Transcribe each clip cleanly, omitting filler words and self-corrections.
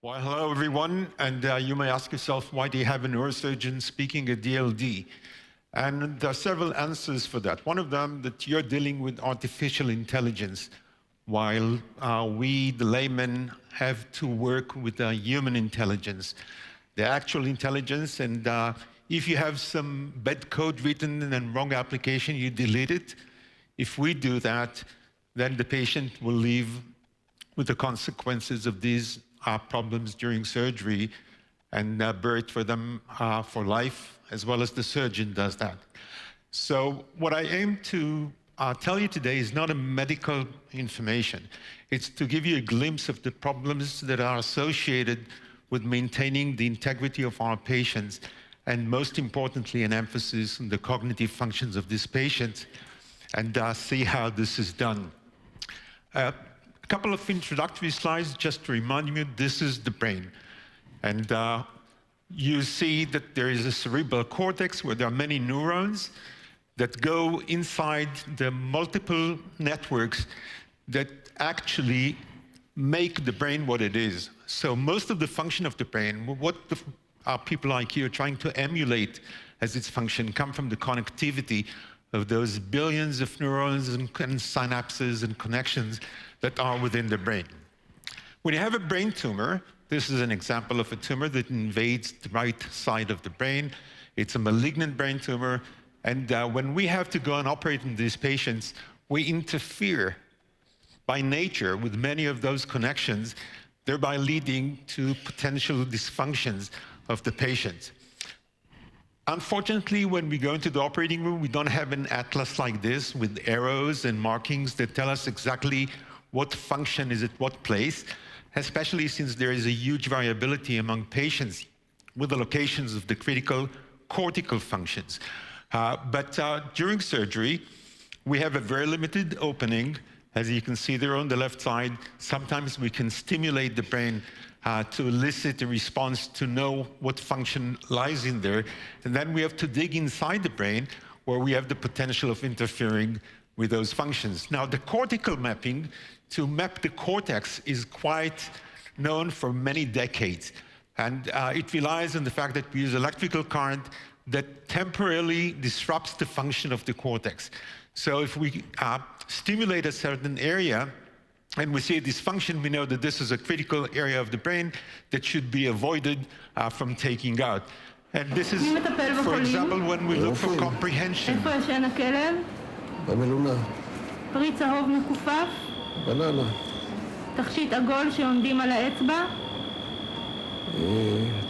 Well, hello everyone, and you may ask yourself, why do you have a neurosurgeon speaking at DLD? And there are several answers for that. One of them, that you're dealing with artificial intelligence, while we, the laymen, have to work with human intelligence, the actual intelligence. And if you have some bad code written and wrong application, you delete it. If we do that, then the patient will live with the consequences of these problems during surgery and bear it for them for life, as well as the surgeon does that. So what I aim to tell you today is not a medical information. It's to give you a glimpse of the problems that are associated with maintaining the integrity of our patients, and most importantly, an emphasis on the cognitive functions of these patients, and see how this is done. A couple of introductory slides just to remind you, this is the brain. And you see that there is a cerebral cortex where there are many neurons that go inside the multiple networks that actually make the brain what it is. So most of the function of the brain, what people like you are trying to emulate as its function, come from the connectivity of those billions of neurons and synapses and connections that are within the brain. When you have a brain tumor, this is an example of a tumor that invades the right side of the brain. It's a malignant brain tumor. And when we have to go and operate in these patients, we interfere by nature with many of those connections, thereby leading to potential dysfunctions of the patient. Unfortunately, when we go into the operating room, we don't have an atlas like this with arrows and markings that tell us exactly what function is at what place, especially since there is a huge variability among patients with the locations of the critical cortical functions. But during surgery, we have a very limited opening. As you can see there on the left side, sometimes we can stimulate the brain to elicit a response to know what function lies in there. And then we have to dig inside the brain where we have the potential of interfering with those functions. Now, the cortical mapping, to map the cortex, is quite known for many decades. And it relies on the fact that we use electrical current that temporarily disrupts the function of the cortex. So if we stimulate a certain area, and we see a dysfunction, we know that this is a critical area of the brain that should be avoided from taking out. And this is, for example, when we look for comprehension. פרי צהוב מכופף. בננה. תכשיט עגול שעומדים על האצבע.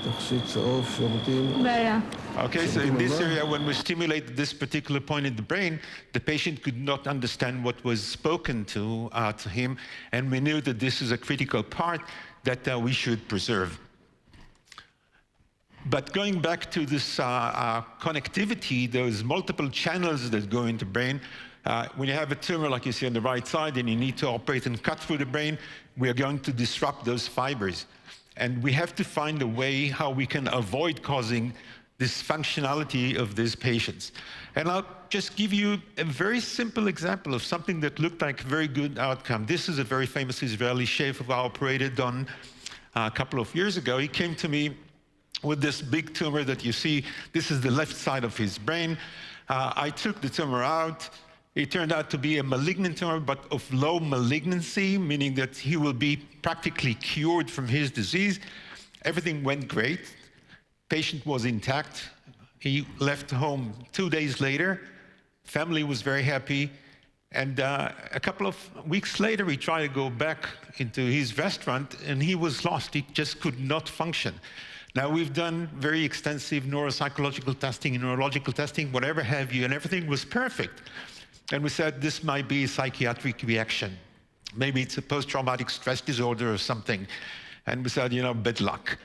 תכשיט צהוב שעומדים. בעיה. Okay, so in this area, when we stimulate this particular point in the brain, the patient could not understand what was spoken to him, and we knew that this is a critical part that we should preserve. But going back to this connectivity, those multiple channels that go into the brain, when you have a tumor like you see on the right side and you need to operate and cut through the brain, we are going to disrupt those fibers. And we have to find a way how we can avoid causing this functionality of these patients. And I'll just give you a very simple example of something that looked like a very good outcome. This is a very famous Israeli chef who I operated on a couple of years ago. He came to me with this big tumor that you see. This is the left side of his brain. I took the tumor out. It turned out to be a malignant tumor, but of low malignancy, meaning that he will be practically cured from his disease. Everything went great. Patient was intact. He left home 2 days later. Family was very happy. And a couple of weeks later, he tried to go back into his restaurant, and he was lost. He just could not function. Now, we've done very extensive neuropsychological testing and neurological testing, whatever have you, and everything was perfect. And we said, this might be a psychiatric reaction. Maybe it's a post-traumatic stress disorder or something. And we said, bad luck.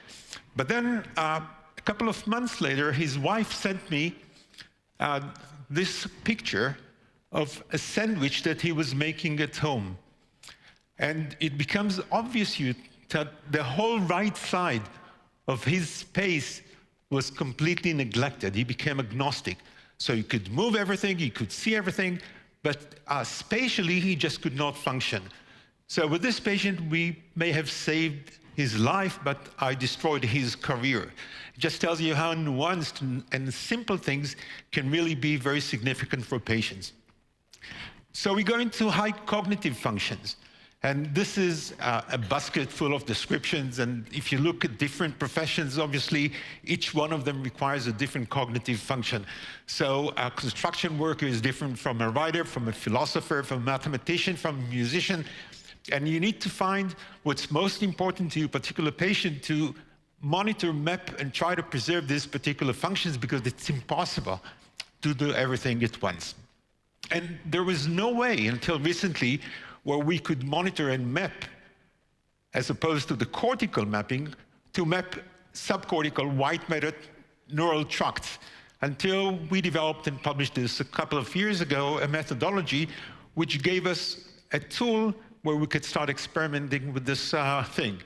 But then a couple of months later, his wife sent me this picture of a sandwich that he was making at home. And it becomes obvious to you that the whole right side of his space was completely neglected. He became agnostic. So he could move everything, he could see everything, but spatially he just could not function. So with this patient, we may have saved his life, but I destroyed his career. It just tells you how nuanced and simple things can really be very significant for patients. So we go into high cognitive functions. And this is a basket full of descriptions. And if you look at different professions, obviously, each one of them requires a different cognitive function. So a construction worker is different from a writer, from a philosopher, from a mathematician, from a musician. And you need to find what's most important to your particular patient to monitor, map, and try to preserve these particular functions, because it's impossible to do everything at once. And there was no way until recently where we could monitor and map, as opposed to the cortical mapping, to map subcortical white matter neural tracts, until we developed and published this a couple of years ago, a methodology which gave us a tool where we could start experimenting with this thing.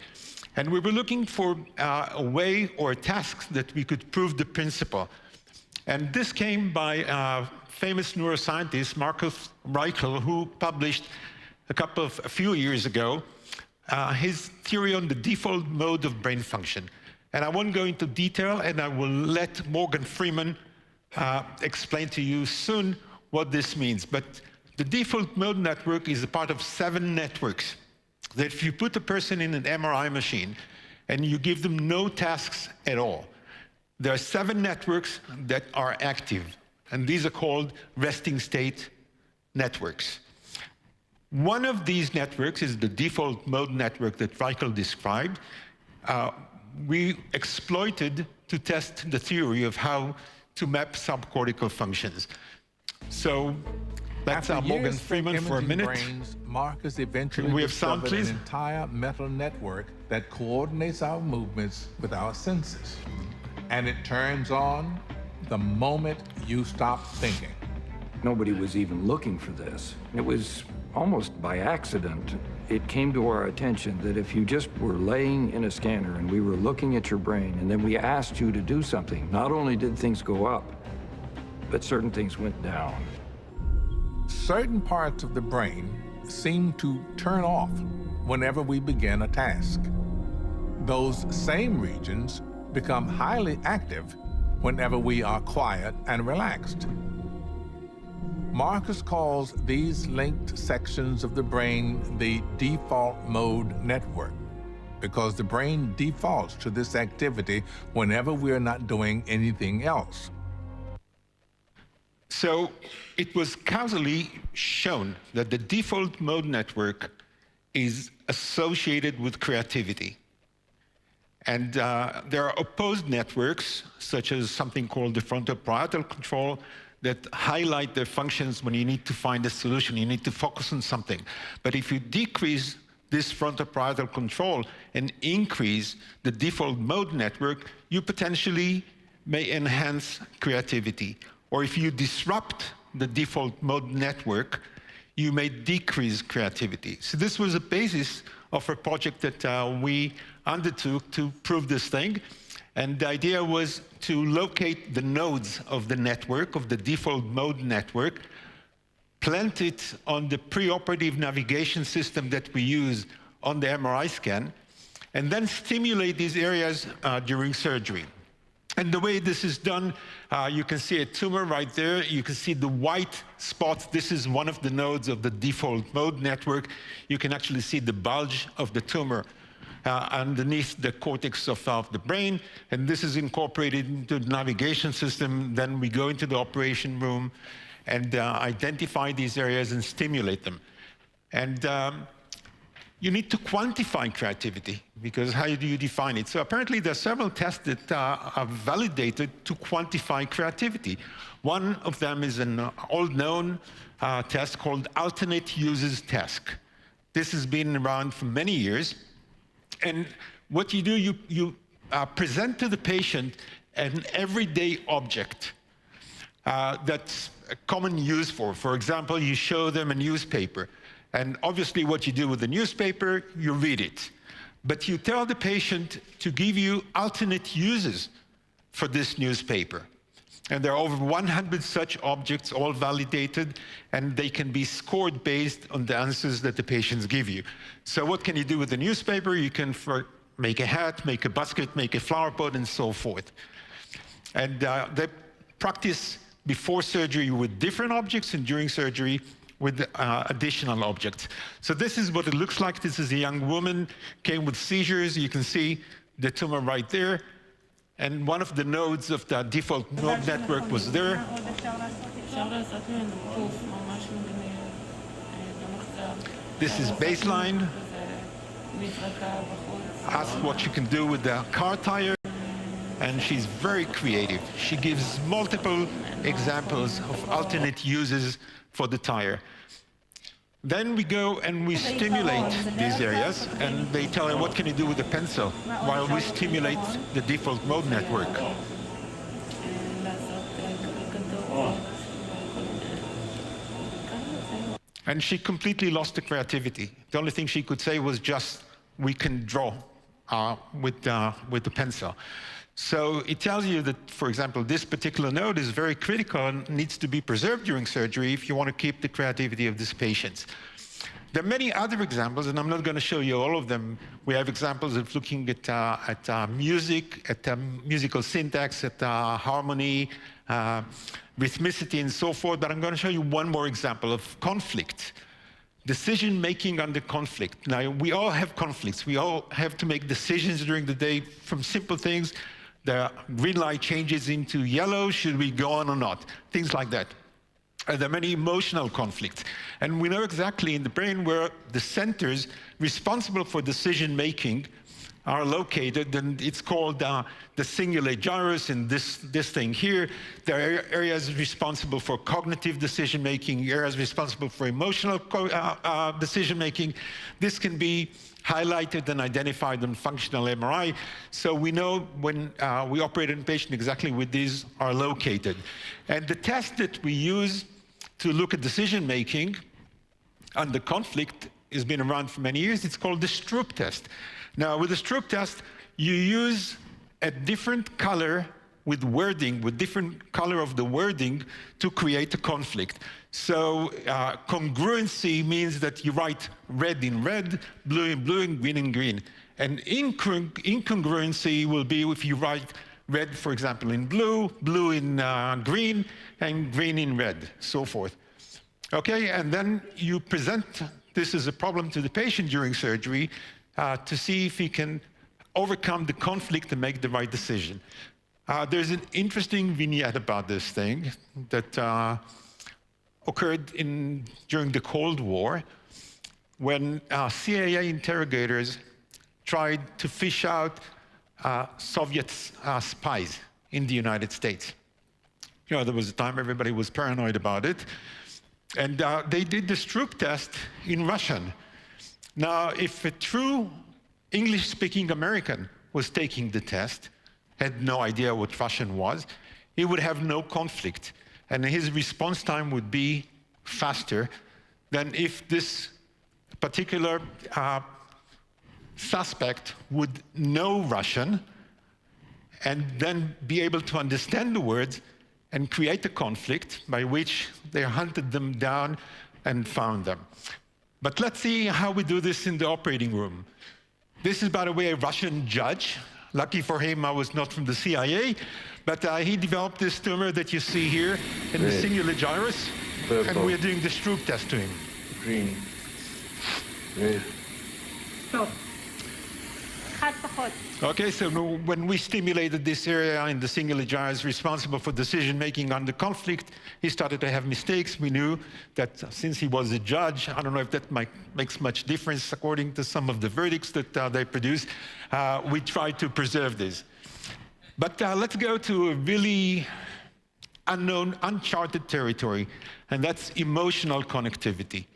And we were looking for a way or a task that we could prove the principle. And this came by a famous neuroscientist, Marcus Reichel, who published a few years ago, his theory on the default mode of brain function. And I won't go into detail, and I will let Morgan Freeman explain to you soon what this means. But the default mode network is a part of 7 networks that if you put a person in an MRI machine and you give them no tasks at all, there are 7 networks that are active, and these are called resting state networks. One of these networks is the default mode network that Reichel described. We exploited to test the theory of how to map subcortical functions. So that's Morgan Freeman for a minute. Brains, Marcus eventually we have sound, discovered please? an entire mental network that coordinates our movements with our senses. And it turns on the moment you stop thinking. Nobody was even looking for this. It was almost by accident. It came to our attention that if you just were laying in a scanner and we were looking at your brain and then we asked you to do something, not only did things go up, but certain things went down. Certain parts of the brain seem to turn off whenever we begin a task. Those same regions become highly active whenever we are quiet and relaxed. Marcus calls these linked sections of the brain the default mode network, because the brain defaults to this activity whenever we're not doing anything else. So it was causally shown that the default mode network is associated with creativity. And there are opposed networks, such as something called the frontoparietal control, that highlight their functions when you need to find a solution, you need to focus on something. But if you decrease this frontoparietal control and increase the default mode network, you potentially may enhance creativity. Or if you disrupt the default mode network, you may decrease creativity. So this was a basis of a project that we undertook to prove this thing. And the idea was to locate the nodes of the network, of the default mode network, plant it on the preoperative navigation system that we use on the MRI scan, and then stimulate these areas during surgery. And the way this is done, you can see a tumor right there. You can see the white spots. This is one of the nodes of the default mode network. You can actually see the bulge of the tumor underneath the cortex of the brain, and this is incorporated into the navigation system. Then we go into the operation room and identify these areas and stimulate them. And you need to quantify creativity, because how do you define it? So apparently there are several tests that are validated to quantify creativity. One of them is an old-known test called alternate uses test. This has been around for many years. And what you do, you present to the patient an everyday object that's a common use for. For example, you show them a newspaper. And obviously what you do with the newspaper, you read it. But you tell the patient to give you alternate uses for this newspaper. And there are over 100 such objects, all validated, and they can be scored based on the answers that the patients give you. So what can you do with the newspaper? You can, for make a hat, make a basket, make a flower pot, and so forth. And they practice before surgery with different objects and during surgery with additional objects. So this is what it looks like. This is a young woman, came with seizures. You can see the tumor right there. And one of the nodes of the default node network was there. This is baseline. Ask what you can do with the car tire. And she's very creative. She gives multiple examples of alternate uses for the tire. Then we go and we stimulate these areas, and they tell her what can you do with the pencil while we stimulate the default mode network. And she completely lost the creativity. The only thing she could say was just, we can draw with the pencil. So it tells you that, for example, this particular node is very critical and needs to be preserved during surgery if you want to keep the creativity of these patients. There are many other examples, and I'm not going to show you all of them. We have examples of looking at music, at musical syntax, at harmony, rhythmicity, and so forth. But I'm going to show you one more example of conflict. Decision-making under conflict. Now, we all have conflicts. We all have to make decisions during the day from simple things. The green light changes into yellow. Should we go on or not? Things like that. There are many emotional conflicts. And we know exactly in the brain where the centers responsible for decision-making are located, and it's called the cingulate gyrus in this thing here. There are areas responsible for cognitive decision-making, areas responsible for emotional decision-making. This can be highlighted and identified on functional MRI. So we know when we operate on a patient exactly where these are located. And the test that we use to look at decision-making under conflict has been around for many years. It's called the Stroop test. Now, with the Stroop test, you use a different color with wording, with different color of the wording to create a conflict. So congruency means that you write red in red, blue in blue, and green in green. And incongruency will be if you write red, for example, in blue, blue in green, and green in red, so forth. Okay, and then you present this as a problem to the patient during surgery to see if he can overcome the conflict and make the right decision. There's an interesting vignette about this thing that occurred during the Cold War when CIA interrogators tried to fish out Soviet spies in the United States. You know, there was a time everybody was paranoid about it. And they did the Stroop test in Russian. Now, if a true English-speaking American was taking the test, had no idea what Russian was, he would have no conflict. And his response time would be faster than if this particular suspect would know Russian and then be able to understand the words and create a conflict by which they hunted them down and found them. But let's see how we do this in the operating room. This is, by the way, a Russian judge. Lucky for him, I was not from the CIA, but he developed this tumor that you see here in the cingulate gyrus, and we're doing the Stroop test to him. Green. Red. טוב. אחד פחות. Okay, so when we stimulated this area in the cingulate gyrus responsible for decision-making under conflict, he started to have mistakes. We knew that since he was a judge, I don't know if that makes much difference according to some of the verdicts that they produced, we tried to preserve this. But let's go to a really unknown, uncharted territory, and that's emotional connectivity.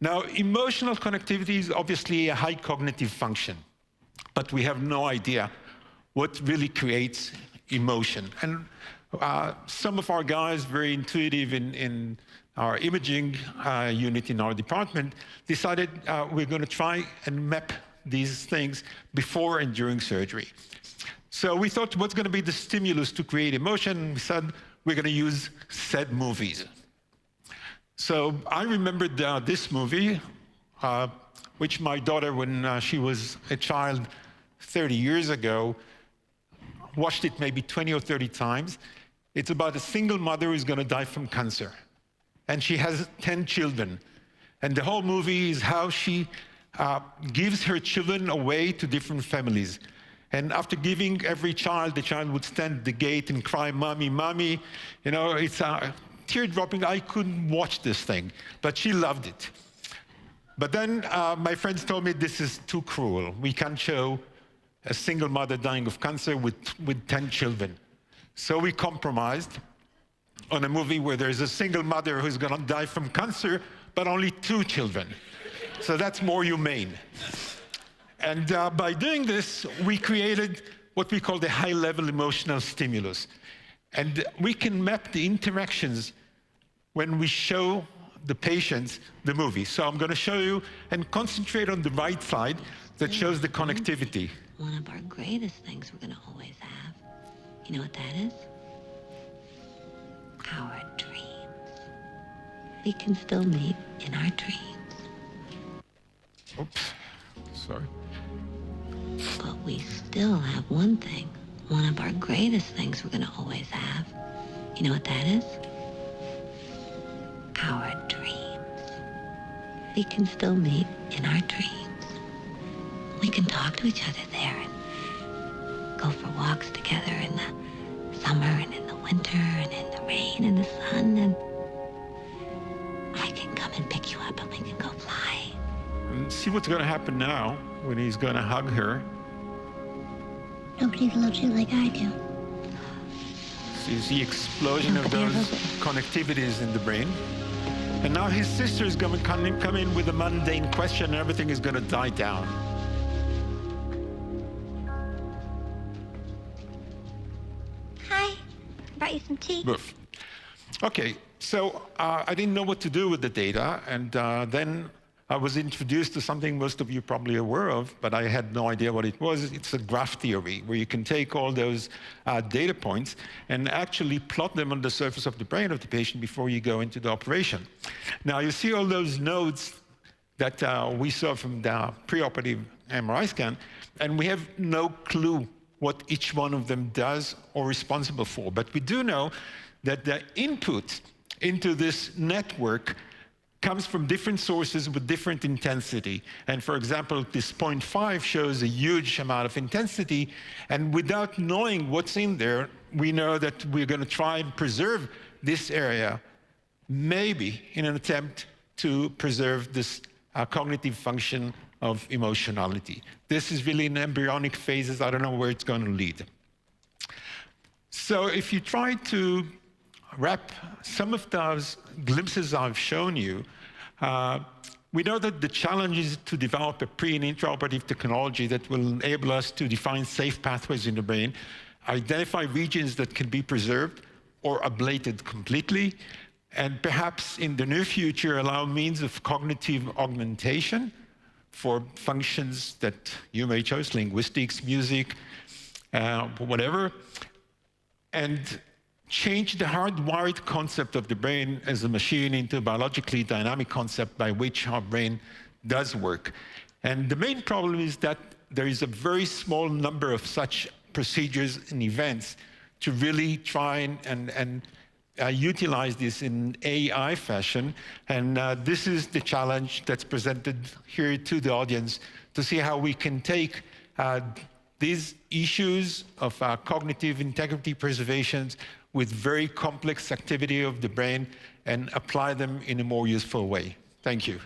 Now, emotional connectivity is obviously a high cognitive function, but we have no idea what really creates emotion. And some of our guys, very intuitive in our imaging unit in our department, decided we're going to try and map these things before and during surgery. So we thought, what's going to be the stimulus to create emotion? We said, we're going to use sad movies. So I remembered this movie, which my daughter, when she was a child, 30 years ago, watched it maybe 20 or 30 times. It's about a single mother who's going to die from cancer. And she has 10 children. And the whole movie is how she gives her children away to different families. And after giving every child, the child would stand at the gate and cry, "Mommy, mommy." You know, it's tear-dropping. I couldn't watch this thing, but she loved it. But then my friends told me this is too cruel. We can't show a single mother dying of cancer with 10 children. So we compromised on a movie where there's a single mother who's going to die from cancer, but only 2 children. So that's more humane. And by doing this, we created what we call the high-level emotional stimulus. And we can map the interactions when we show the patients the movie. So I'm going to show you and concentrate on the right side that shows the connectivity. One of our greatest things we're going to always have. You know what that is? Our dreams. We can still meet in our dreams. Oops, sorry. But we still have one thing. One of our greatest things we're going to always have. You know what that is? Our dreams. We can still meet in our dreams. We can talk to each other there and go for walks together in the summer and in the winter and in the rain and the sun, and I can come and pick you up and we can go fly. And see what's going to happen now when he's going to hug her. Nobody loves you like I do. So you see explosion of those connectivities in the brain. And now his sister is going to come in with a mundane question and everything is going to die down. Hi. Brought you some tea. Woof. Okay, so I didn't know what to do with the data, and then I was introduced to something most of you probably are aware of, but I had no idea what it was. It's a graph theory, where you can take all those data points and actually plot them on the surface of the brain of the patient before you go into the operation. Now, you see all those nodes that we saw from the preoperative MRI scan, and we have no clue what each one of them does or responsible for. But we do know that the input into this network comes from different sources with different intensity. And for example, this 0.5 shows a huge amount of intensity, and without knowing what's in there, we know that we're going to try and preserve this area, maybe in an attempt to preserve this cognitive function of emotionality. This is really in embryonic phases. I don't know where it's going to lead. So if you try to wrap some of those glimpses I've shown you, we know that the challenge is to develop a pre- and intraoperative technology that will enable us to define safe pathways in the brain, identify regions that can be preserved or ablated completely, and perhaps in the near future allow means of cognitive augmentation for functions that you may choose, linguistics, music, whatever, and change the hardwired concept of the brain as a machine into a biologically dynamic concept by which our brain does work. And the main problem is that there is a very small number of such procedures and events to really try and utilize this in AI fashion. And this is the challenge that's presented here to the audience, to see how we can take these issues of cognitive integrity preservations with very complex activity of the brain and apply them in a more useful way. Thank you.